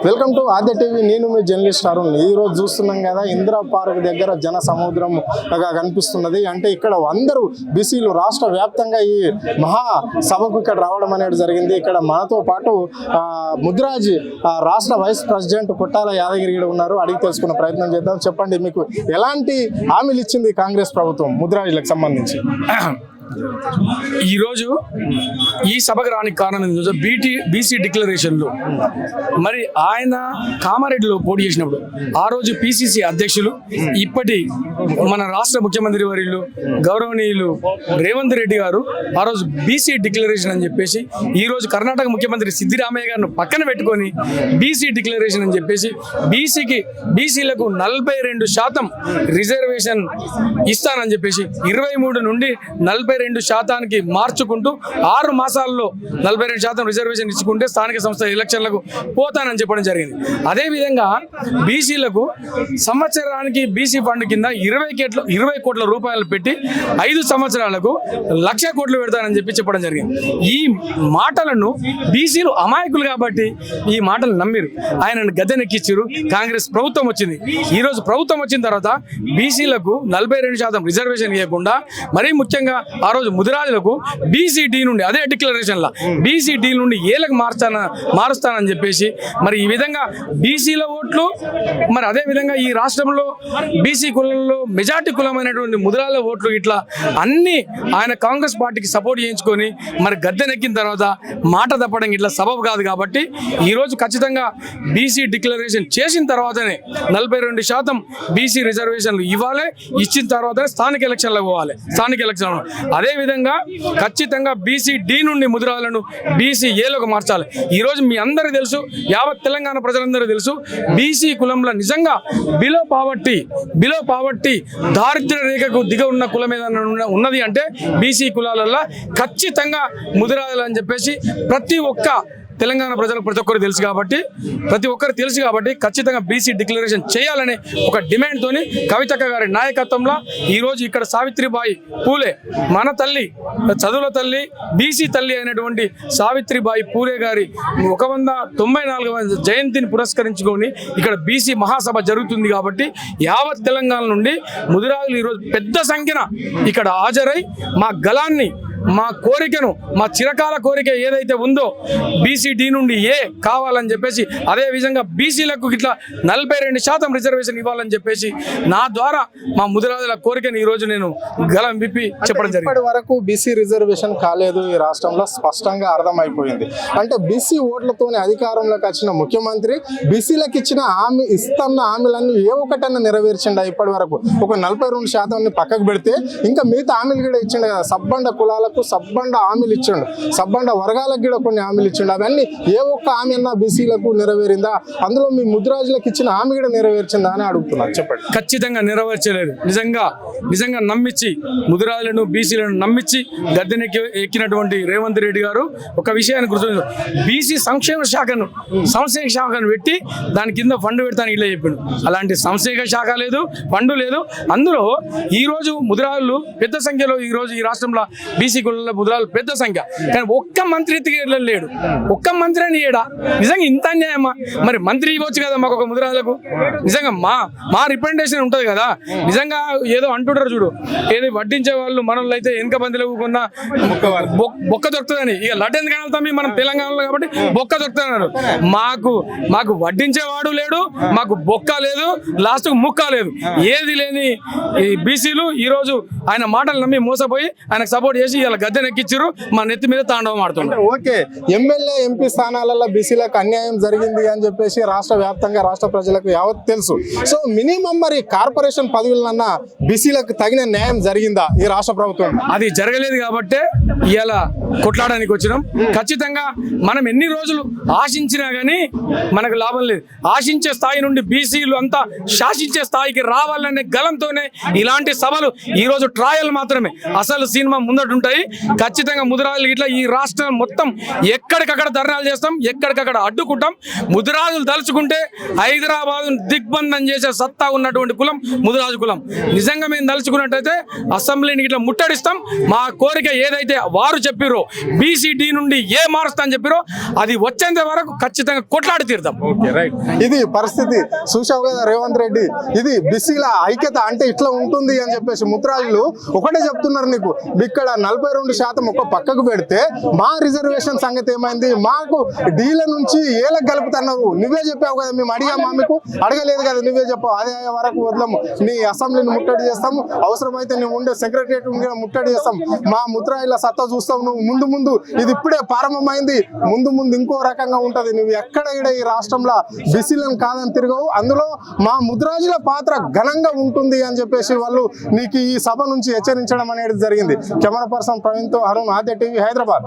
Welcome to Aadya TV. నేను మీ journalist Arun. ఈ రోజు చూస్తున్నాం కదా, ఇందిరా పార్క్ దగ్గర జన సముద్రం కనిపిస్తున్నది. అంటే ఇక్కడ అందరూ బీసీలు రాష్ట్ర వ్యాప్తంగా ఈ మహా సభకు ఇక్కడ రావడం అనేది జరిగింది. ఇక్కడ మనతో పాటు ముదిరాజ్ రాష్ట్ర వైస్ ప్రెసిడెంట్ పుట్టాల యాదగిరి ఉన్నారు. అడిగి తెలుసుకునే ప్రయత్నం చేద్దాం. చెప్పండి, మీకు ఎలాంటి హామీలు ఇచ్చింది కాంగ్రెస్ ప్రభుత్వం ముదిరాజులకు సంబంధించి? ఈరోజు ఈ సభకు రానికి కారణం బీసీ డిక్లరేషన్లు మరి ఆయన కామారెడ్డిలో పోటీ చేసినప్పుడు ఆ రోజు పిసిసి అధ్యక్షులు ఇప్పటి మన రాష్ట్ర ముఖ్యమంత్రి వర్యులు గౌరవనీయులు రేవంత్ రెడ్డి గారు ఆ రోజు బీసీ డిక్లరేషన్ అని చెప్పేసి ఈ రోజు కర్ణాటక ముఖ్యమంత్రి సిద్దిరామయ్య గారిని పక్కన పెట్టుకొని బీసీ డిక్లరేషన్ అని చెప్పేసి బీసీలకు 42% రిజర్వేషన్ ఇస్తానని చెప్పేసి 23 నుండి 42% మార్చుకుంటూ 6 మాసాల్లో 42% రిజర్వేషన్ ఇచ్చుకుంటే స్థానిక సంస్థల ఎలక్షన్లకు పోతానని చెప్పడం జరిగింది. అదేవిధంగా బీసీలకు సంవత్సరానికి బీసీ ఫండ్ కింద 20 కోట్ల రూపాయలు పెట్టి 5 సంవత్సరాలకు 1,00,000 కోట్లు పెడతానని చెప్పడం జరిగింది. ఈ మాటలను బీసీలు అమాయకులు కాబట్టి ఈ మాటలు నమ్మిరు, ఆయనను గద్దెనెక్కించారు. కాంగ్రెస్ ప్రభుత్వం వచ్చింది. ఈ రోజు ప్రభుత్వం వచ్చిన తర్వాత బీసీలకు 42% రిజర్వేషన్ ఇవ్వకుండా మరీ ముఖ్యంగా ఆ రోజు ముదిరాజులకు బీసీడీ నుండి అదే డిక్లరేషన్లా బీసీడీ నుండి ఏలకు మారుస్తానని చెప్పేసి మరి ఈ విధంగా బీసీల ఓట్లు మరి అదే విధంగా ఈ రాష్ట్రంలో బీసీ కులంలో మెజార్టీ కులమైనటువంటి ముదిరాజుల ఓట్లు ఇట్లా అన్ని ఆయన కాంగ్రెస్ పార్టీకి సపోర్ట్ చేయించుకొని మరి గద్దెనెక్కిన తర్వాత మాట తప్పడం ఇట్లా సబబు కాదు. కాబట్టి ఈరోజు ఖచ్చితంగా బీసీ డిక్లరేషన్ చేసిన తర్వాతనే 42% బీసీ రిజర్వేషన్లు ఇవ్వాలి. ఇచ్చిన తర్వాతనే స్థానిక ఎలక్షన్లకు పోవాలి. స్థానిక ఎలక్షన్ అదేవిధంగా ఖచ్చితంగా బీసీ-డి నుండి ముదిరాజులను బీసీ-ఏలోకి మార్చాలి. ఈరోజు మీ అందరికీ తెలుసు, యావత్ తెలంగాణ ప్రజలందరూ తెలుసు, బీసీ కులంలో నిజంగా బిలో పావర్టీ దారిద్ర్య రేఖకు దిగ ఉన్న కులం ఏదైనా ఉన్నది అంటే బీసీ కులాలలో ఖచ్చితంగా ముదిరాజులు అని చెప్పేసి ప్రతి ఒక్క తెలంగాణ ప్రజలకు ప్రతి ఒక్కరు తెలుసు కాబట్టి ఖచ్చితంగా బీసీ డిక్లరేషన్ చేయాలని ఒక డిమాండ్ తోని కవితక్క గారి నాయకత్వంలో ఈరోజు ఇక్కడ సావిత్రిబాయి పూలే మన తల్లి, చదువుల తల్లి, బీసీ తల్లి అయినటువంటి సావిత్రిబాయి పూలే గారి 194వ జయంతిని పురస్కరించుకొని ఇక్కడ బీసీ మహాసభ జరుగుతుంది. కాబట్టి యావత్ తెలంగాణ నుండి ముదిరాజులు ఈరోజు పెద్ద సంఖ్యన ఇక్కడ హాజరై మా గలాన్ని, మా కోరికను, మా చిరకాల కోరిక ఏదైతే ఉందో బీసీ-డి నుండి ఏ కావాలని చెప్పేసి అదే విధంగా బీసీలకు ఇట్లా 42% రిజర్వేషన్ ఇవ్వాలని చెప్పేసి నా ద్వారా మా ముదిరాజుల కోరికను ఈరోజు నేను గలం విప్పి చెప్పడం జరిగింది. ఇప్పటి వరకు బీసీ రిజర్వేషన్ కాలేదు ఈ రాష్ట్రంలో, స్పష్టంగా అర్థమైపోయింది. అంటే బీసీ ఓట్లతోనే అధికారంలోకి వచ్చిన ముఖ్యమంత్రి బీసీలకు ఇస్తున్న హామీలన్నీ ఏ ఒక్కటన్నా నెరవేర్చిండా? ఇప్పటి వరకు ఒక 42% పక్కకు పెడితే ఇంకా మిగతా హామీలు కూడా ఇచ్చిండు కదా. సబ్బండ కులాలకు సబ్బండ హామీలు ఇచ్చిండు, సబ్బండ వర్గాలకు కూడా కొన్ని హామీలు ఇచ్చిండు. అవన్నీ ఏ ఒక్క హామీ అన్నా బీసీలకు నెరవేరిందా? అందులో మీ ముదిరాజులకు ఇచ్చిన హామీ కూడా నెరవేర్చిందా అని అడుగుతున్నారు. చెప్పండి. ఖచ్చితంగా నెరవేర్చలేదు. నిజంగా నమ్మించి ముదిరాజులను, బీసీలను నమ్మించి గద్దెనెక్కి ఎక్కినటువంటి రేవంత్ రెడ్డి గారు ఒక విషయాన్ని గుర్తు, బీసీ సంక్షేమ శాఖను పెట్టి దాని కింద ఫండ్ పెడతాను ఇలా చెప్పిండు. అలాంటి సంక్షేమ శాఖ లేదు, ఫండ్ లేదు. అందులో ఈరోజు ముదిరాజులు పెద్ద సంఖ్యలో ఈరోజు ఈ రాష్ట్రంలో బీసీ కులంలో ముదిరాజులు పెద్ద సంఖ్య, కానీ ఒక్క మంత్రి లేడు. ఒక్క మంత్రి అని ఏడా? నిజంగా ఇంత అన్యాయమా? మరి మంత్రి ఇవ్వచ్చు కదా మాకు ఒక ముదిరాజులకు. నిజంగా మా రిప్రజెంటేషన్ ఉంటుంది కదా. నిజంగా ఏదో అంటుంటారు చూడు, ఏదో వడ్డించే వాళ్ళు మనోళ్ళు అయితే వెనక బందిలో కొన్న బొక్క దొరుకుతుందని. ఇక లడ్డు ఎందుకు కలుగుతాం మనం తెలంగాణలో కాబట్టి బొక్క దొరుకుతున్నారు. మాకు వడ్డించేవాడు లేడు, మాకు బొక్క లేదు, లాస్ట్ ముక్క లేదు, ఏది లేని ఈ బీసీలు ఈరోజు ఆయన మాటలు నమ్మి మోసపోయి ఆయనకు సపోర్ట్ చేసి ఇలా గద్దెనెక్కించారు. మా నెత్తి మీద తాండవం ఆడుతున్నారు. ఓకే, ఎమ్మెల్యే ఎంపీ స్థానాలలో బీసీలకు అన్యాయం జరిగింది అని చెప్పేసి రాష్ట్ర వ్యాప్తంగా రాష్ట్ర ప్రజలకు యావత్ తెలుసు. సో మినిమం మరి కార్పొరేషన్ పదవులన్నా బీసీలకు తగిన న్యాయం జరిగిందా ఈ రాష్ట్ర ప్రభుత్వం? అది జరగలేదు కాబట్టే ఇవాళ కొట్లాడడానికి వచ్చినాం. ఖచ్చితంగా మనం ఎన్ని రోజులు ఆశించినా కానీ మనకు లాభం లేదు. ఆశించే స్థాయి నుండి బీసీలు అంతా శాసించే స్థాయికి రావాలనే గలంతోనే ఇలాంటి సభలు ఈరోజు ట్రయల్ మాత్రమే, అసలు సినిమా ముందటుంటాయి. ఖచ్చితంగా ముదిరాజులు ఇట్లా ఈ రాష్ట్రం మొత్తం ఎక్కడికక్కడ ధర్నాలు చేస్తాం, ఎక్కడికక్కడ అడ్డుకుంటాం. ముదిరాజులు తలుచుకుంటే హైదరాబాద్ దిగ్బంధం చేసే సత్తా ఉన్నటువంటి కులం ముదిరాజు కులం. నిజంగా మేము తలుచుకున్నట్టయితే అసెంబ్లీని ఇట్లా ముట్టడిస్తాం. మా కోరిక ఏదైతే వారు చెప్పిరో బీసీడీ నుండి ఏ మారుస్తా అని చెప్పిరో అది వచ్చేంత వరకు ఖచ్చితంగా కొట్లాడి తీరుతాం. ఓకే రైట్, ఇది పరిస్థితి. చూసావు కదా రేవంత్ రెడ్డి, ఇది బీసీల ఐక్యత అంటే ఇట్లా ఉంటుంది అని చెప్పేసి ముద్రాజులు ఒకటే చెప్తున్నారు నీకు. ఇక్కడ 42% ఒక పక్కకు పెడితే మా రిజర్వేషన్ సంగతి ఏమైంది, మాకు డీల నుంచి ఏలకు కలుపుతున్నారు. నువ్వే చెప్పావు కదా, మేము అడిగామా, మీకు అడగలేదు కదా, నువ్వే చెప్పావు. అదే వరకు వదలము, నీ అసెంబ్లీని ముట్టడి చేస్తాము, అవసరమైతే నువ్వు ఉండే సెక్రటరియట్ ముట్టడి చేస్తాం, మా ముద్రాయిల సత్తా చూస్తావు. నువ్వు ముందు ముందు ఇది ఇప్పుడే ప్రారంభమైంది, ముందు ముందు ఇంకో రకంగా ఉంటది. నువ్వు ఎక్కడ ఈ రాష్ట్రంలో బీసీలను కాదని తిరగవు, అందులో మా ముద్రాజుల పాత్ర ఘనంగా ఉంటుంది అని చెప్పేసి వాళ్ళు నీకు ఈ సభ నుంచి హెచ్చరించడం అనేది జరిగింది. కెమెరా పర్సన్ ప్రవీణ్తో అరుణ్, ఆద్య టీవీ, హైదరాబాద్.